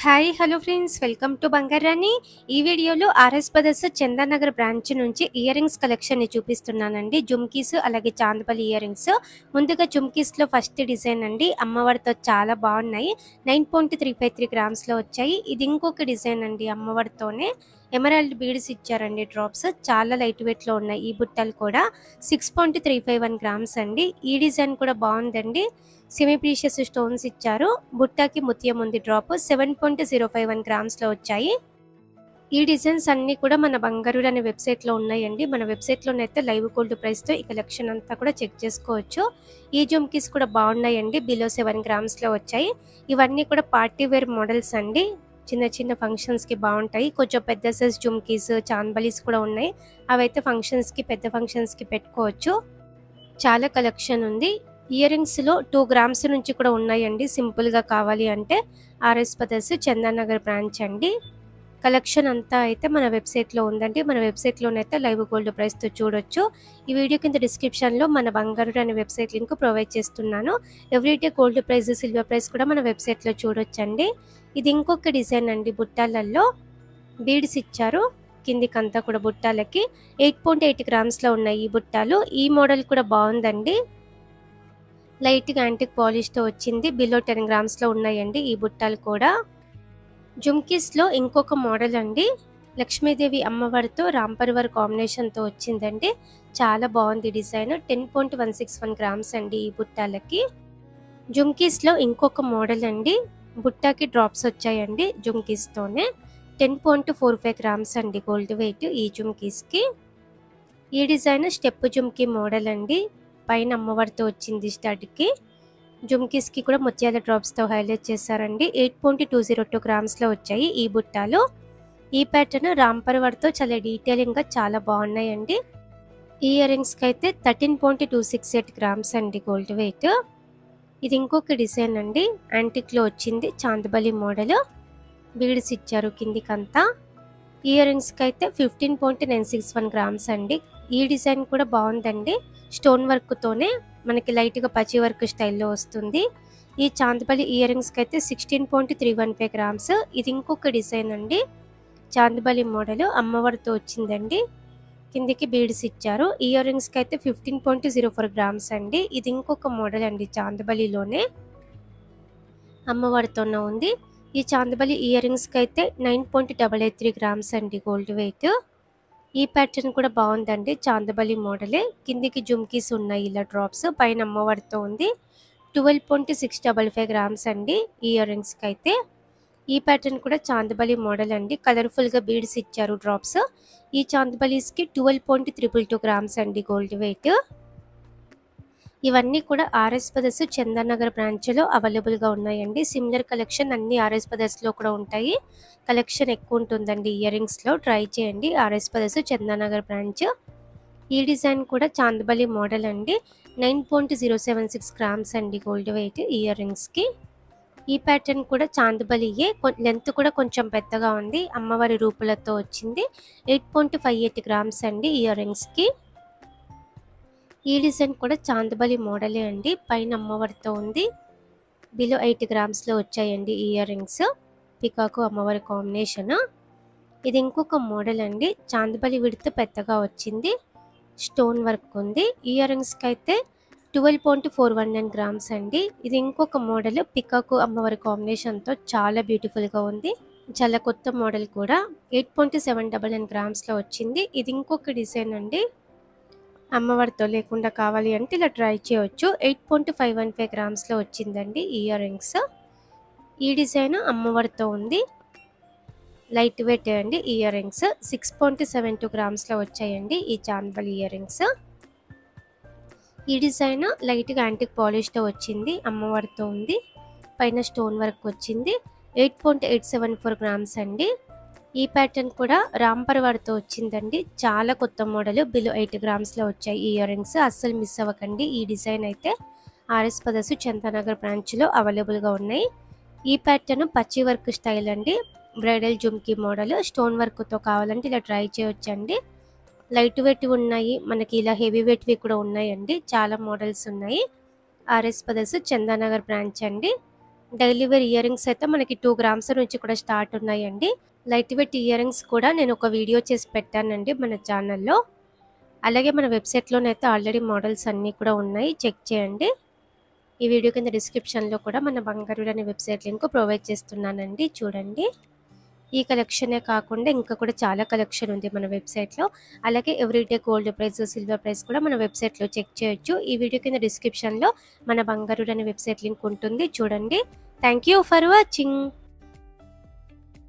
Hi hello friends, welcome to Bangarani. ఈ వీడియోలో RS brothers Chandanagar branch నుంచి ఇయర్ రింగ్స్ కలెక్షన్ని చూపిస్తున్నానండి. జుమ్కీస్ అలాగే చాందపల్లి ఇయర్ రింగ్స్. ముందుగా జుమ్కీస్లో ఫస్ట్ డిజైన్ అండి, అమ్మవారితో చాలా బాగున్నాయి. 9.353 గ్రామ్స్లో వచ్చాయి. ఇది ఇంకొక డిజైన్ అండి, అమ్మవారితోనే ఎమరాల్డ్ బీడ్స్ ఇచ్చారండి. డ్రాప్స్ చాలా లైట్ వెయిట్లో ఉన్నాయి. ఈ బుట్టలు కూడా 6.351 గ్రామ్స్ అండి. ఈ డిజైన్ కూడా బాగుందండి. సెమీ ప్రీషియస్ స్టోన్స్ ఇచ్చారు. బుట్టాకి ముత్యం ఉంది. డ్రాప్ 7.051 గ్రామ్స్లో వచ్చాయి. ఈ డిజైన్స్ అన్నీ కూడా మన బంగారు అనే వెబ్సైట్లో ఉన్నాయండి. మన వెబ్సైట్లోనైతే లైవ్ గోల్డ్ ప్రైస్తో ఈ కలెక్షన్ అంతా కూడా చెక్ చేసుకోవచ్చు. ఈ జుమ్కీస్ కూడా బాగున్నాయండి. బిలో 7 గ్రామ్స్లో వచ్చాయి. ఇవన్నీ కూడా పార్టీ వేర్ మోడల్స్ అండి. చిన్న చిన్న ఫంక్షన్స్కి బాగుంటాయి. కొంచెం పెద్ద సైజ్ జుమ్కీస్, చాందబలీస్ కూడా ఉన్నాయి. అవైతే ఫంక్షన్స్కి, పెద్ద ఫంక్షన్స్కి పెట్టుకోవచ్చు. చాలా కలెక్షన్ ఉంది. ఇయర్ రింగ్స్లో 2 గ్రామ్స్ నుంచి కూడా ఉన్నాయండి. సింపుల్గా కావాలి అంటే ఆర్ఎస్ బ్రదర్స్ చందానగర్ బ్రాంచ్ అండి. కలెక్షన్ అంతా అయితే మన వెబ్సైట్లో ఉందండి. మన వెబ్సైట్లోనైతే లైవ్ గోల్డ్ ప్రైస్తో చూడొచ్చు. ఈ వీడియో కింద డిస్క్రిప్షన్లో మన బంగారు అనే వెబ్సైట్ లింక్ ప్రొవైడ్ చేస్తున్నాను. Everyday gold price, silver price కూడా మన వెబ్సైట్లో చూడొచ్చండి. ఇది ఇంకొక డిజైన్ అండి. బుట్టాలల్లో బీడ్స్ ఇచ్చారు. కిందికంతా కూడా బుట్టాలకి 8.8 గ్రామ్స్లో ఉన్నాయి ఈ బుట్టాలు. ఈ మోడల్ కూడా బాగుందండి. లైట్గా యాంటిక్ పాలిష్తో వచ్చింది. బిలో 10 గ్రామ్స్లో ఉన్నాయండి ఈ బుట్టాలు కూడా. జుమ్కీస్లో ఇంకొక మోడల్ అండి. లక్ష్మీదేవి అమ్మవారితో రాంపరివార్ కాంబినేషన్తో వచ్చిందండి. చాలా బాగుంది డిజైన్. 10.161 గ్రామ్స్ అండి ఈ బుట్టాలకి. జుమ్కీస్లో ఇంకొక మోడల్ అండి. బుట్టాకి డ్రాప్స్ వచ్చాయండి జుమ్కీస్తోనే. 10.45 గ్రామ్స్ అండి గోల్డ్ వెయిట్ ఈ జుమ్కీస్కి. ఈ డిజైన్ స్టెప్ జుమ్కీ మోడల్ అండి. పైన అమ్మవారితో వచ్చింది స్టడ్కి. జుమ్కీస్కి కూడా ముత్యాల డ్రాప్స్తో హైలైట్ చేశారండి. 8.202 గ్రామ్స్లో వచ్చాయి ఈ బుట్టాలు. ఈ ప్యాటర్న్ రాంపరివార్తో చాలా డీటెయిలింగ్గా చాలా బాగున్నాయండి. ఈ ఇయర్ రింగ్స్కి అయితే 13.268 గ్రామ్స్ అండి గోల్డ్ వెయిట్. ఇది ఇంకొక డిజైన్ అండి. యాంటిక్లో వచ్చింది. చాందబలి మోడల్. బీడ్స్ ఇచ్చారు కిందికంతా. ఇయర్ రింగ్స్కి అయితే 15.961 గ్రామ్స్ అండి. ఈ డిజైన్ కూడా బాగుందండి. స్టోన్ వర్క్తోనే మనకి లైట్గా పచ్చి వర్క్ స్టైల్లో వస్తుంది. ఈ చాందబలి ఇయర్ రింగ్స్కి అయితే 16.315 గ్రామ్స్. ఇది ఇంకొక డిజైన్ అండి. చాందబలి మోడల్ అమ్మవారితో వచ్చిందండి. కిందికి బీడ్స్ ఇచ్చారు. ఇయర్ రింగ్స్కి అయితే 15.04 గ్రామ్స్ అండి. ఇది ఇంకొక మోడల్ అండి. చాందబలిలోనే అమ్మవారితోనే ఉంది. ఈ చాందబలి ఇయర్ రింగ్స్కి అయితే 9.883 గ్రామ్స్ అండి గోల్డ్ వెయిట్. ఈ ప్యాటర్న్ కూడా బాగుందండి. చాందబలి మోడలే. కిందికి జుమ్కీస్ ఉన్నాయి ఇలా డ్రాప్స్. పైన అమ్మవారితో ఉంది. 12.655 గ్రామ్స్ అండి ఇయర్ రింగ్స్కి అయితే. ఈ ప్యాటర్న్ కూడా చాందబలి మోడల్ అండి. కలర్ఫుల్గా బీడ్స్ ఇచ్చారు డ్రాప్స్. ఈ చాందబలీస్కి 12.322 గ్రామ్స్ అండి గోల్డ్ వెయిట్. ఇవన్నీ కూడా ఆర్ఎస్ బ్రదర్స్ చందానగర్ బ్రాంచ్లో అవైలబుల్గా ఉన్నాయండి. సిమిలర్ కలెక్షన్ అన్ని ఆర్ఎస్ బ్రదర్స్లో కూడా ఉంటాయి. కలెక్షన్ ఎక్కువ ఉంటుందండి ఇయర్ రింగ్స్లో. ట్రై చేయండి ఆర్ఎస్ బ్రదర్స్ చందానగర్ బ్రాంచ్. ఈ డిజైన్ కూడా చాందబలి మోడల్ అండి. 9.076 గ్రామ్స్ అండి గోల్డ్ వెయిట్ ఇయర్ రింగ్స్కి. ఈ ప్యాటర్న్ కూడా చాందబలియే. లెంత్ కూడా కొంచెం పెద్దగా ఉంది. అమ్మవారి రూపులతో వచ్చింది. 8.58 గ్రామ్స్ అండి ఇయర్ రింగ్స్కి. ఈ డిజైన్ కూడా చాందబలి మోడలే అండి. పైన అమ్మవారితో ఉంది. బిలో 8 గ్రామ్స్లో వచ్చాయండి ఈ ఇయర్ రింగ్స్. పికాకు అమ్మవారి కాంబినేషన్. ఇది ఇంకొక మోడల్ అండి. చాందబలి విడ్త్ పెద్దగా వచ్చింది. స్టోన్ వర్క్ ఉంది. ఇయర్ రింగ్స్కి అయితే 12.419 గ్రామ్స్ అండి. ఇది ఇంకొక మోడల్. పికాకు అమ్మవారి కాంబినేషన్తో చాలా బ్యూటిఫుల్గా ఉంది. చాలా కొత్త మోడల్ కూడా. 8.799 గ్రామ్స్లో వచ్చింది. ఇది ఇంకొక డిజైన్ అండి. అమ్మవారితో లేకుండా కావాలి అంటే ఇలా ట్రై చేయవచ్చు. 8.515 గ్రామ్స్లో వచ్చిందండి ఇయర్ రింగ్స్. ఈ డిజైన్ అమ్మవారితో ఉంది. లైట్ వెయిట్ అండి ఇయర్ రింగ్స్. 6.72 గ్రామ్స్లో వచ్చాయండి ఈ చాందబలి ఇయర్ రింగ్స్. ఈ డిజైన్ లైట్గా యాంటిక్ పాలిష్తో వచ్చింది. అమ్మవారితో ఉంది. పైన స్టోన్ వర్క్ వచ్చింది. 8.874 గ్రామ్స్ అండి. ఈ ప్యాటర్న్ కూడా రాంపరివార్తో వచ్చిందండి. చాలా కొత్త మోడల్. బిలో 8 గ్రామ్స్లో వచ్చాయి ఈ ఇయర్ రింగ్స్. అస్సలు మిస్ అవ్వకండి. ఈ డిజైన్ అయితే ఆర్ఎస్ బ్రదర్స్ చందానగర్ బ్రాంచ్లో అవైలబుల్గా ఉన్నాయి. ఈ ప్యాటర్న్ పచ్చి వర్క్ స్టైల్ అండి. Bridal jhumki model. స్టోన్ వర్క్తో కావాలంటే ఇలా ట్రై చేయొచ్చండి. లైట్ వెయిట్ ఉన్నాయి. మనకి ఇలా హెవీ వెయిట్వి కూడా ఉన్నాయండి. చాలా మోడల్స్ ఉన్నాయి. ఆర్ఎస్ బ్రదర్స్ చందానగర్ బ్రాంచ్ అండి. డైలీ వేర్ ఇయర్ రింగ్స్ అయితే మనకి 2 గ్రామ్స్ నుంచి కూడా స్టార్ట్ ఉన్నాయండి. లైట్ వెయిట్ ఇయర్ రింగ్స్ కూడా నేను ఒక వీడియో చేసి పెట్టానండి మన ఛానల్లో. అలాగే మన వెబ్సైట్లోనైతే ఆల్రెడీ మోడల్స్ అన్నీ కూడా ఉన్నాయి, చెక్ చేయండి. ఈ వీడియో కింద డిస్క్రిప్షన్లో కూడా మన బంగారు అనే వెబ్సైట్ లింక్ ప్రొవైడ్ చేస్తున్నానండి, చూడండి. ఈ కలెక్షనే కాకుండా ఇంకా కూడా చాలా కలెక్షన్ ఉంది మన వెబ్సైట్లో. అలాగే everyday gold price, silver price కూడా మన వెబ్సైట్లో చెక్ చేయొచ్చు. ఈ వీడియో కింద డిస్క్రిప్షన్లో మన బంగారు అనే వెబ్సైట్ లింక్ ఉంటుంది, చూడండి. Thank you for watching.